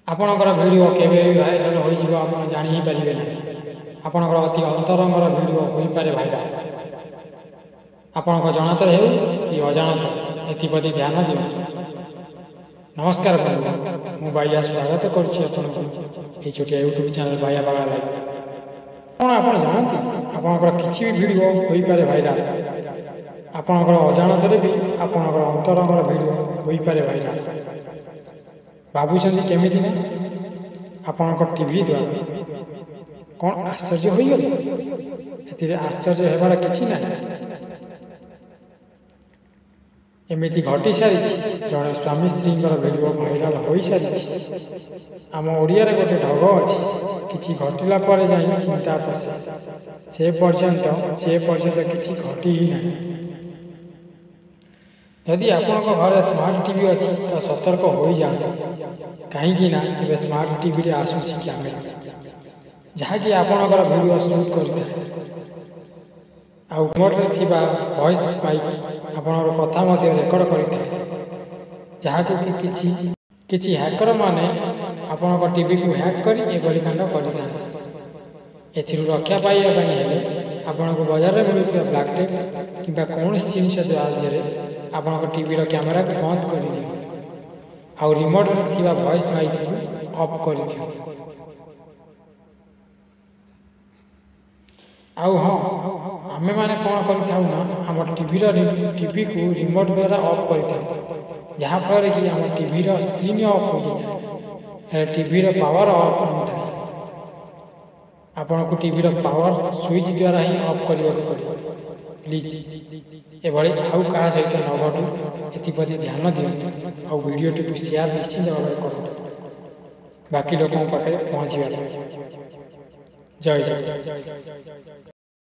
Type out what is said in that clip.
आपणकर भिडियो केवे भाइराल हो आप जानी ही पारे ना। आपणकर अति अंतरंगर भिडियो हो पारे भाइराल। आपण जनात हो कि अजाणत एप्रति ध्यान दिवत। नमस्कार बंधु, मु बाइया स्वागत करुँच छोटिया यूट्यूब चैनल बाइया बागा लाइव। कौन आप जानती आपणकर किसी भी भिडियो हो पारे भाइराल। आपणकर अजाणत भी आपणकर अंतरंगर भिडियो हो पारे भाइराल। भावुं केमी ना आपण टीवी द्वारा कौन आश्चर्य हो गले। ए आश्चर्य होबार किसी ना। एमती घटी सारी जड़े स्वामी स्त्री भिडियो भाइराल हो सारी। आम ओडिया गोटे ढग अच्छी किसी घटला जाए चिंता पशे से पर्यंत किसी घटी ही ना। जदि आपण घरे स्मार्ट टीवी अच्छी तो सतर्क हो जातु। कहीं ना स्मार्ट टीवी आसूसी कैमेरा जहाँकि आपणकर भिडियो शूट करता है। रिमोट रे वॉइस माइक आपणकर कथा रेकर्ड करता है। जहाँ को किसी हैकर माने आपणकर टीवी को हैक कर कांड कर रक्षा पाइबा आपन को बाजार में मिलूँ ब्लैक टेप कि कौन जिनस साहाଯ୍य आपण टीवी कैमेरा को बंद कर दियो आ रिमोट रे वॉइस माइक को ऑफ कर दियो। आउ हाँ आमे माने कौन करना आम टीवी को रिमोट द्वारा ऑफ कर जहाँफल कि आम टीवी स्क्रीन ऑफ हो जाए। टीवी पावर ऑफ न था। आपण को टीवी पावर स्विच द्वारा ही ऑफ करने को पड़े। प्लीज एभली आउ क्या सहित न घटू एप्रति ध्यान दिंतु। आउ वीडियोटी को शेयर निश्चित भाव में करूँ बाकी लोगों पाखे पहुँचवा। जय जय।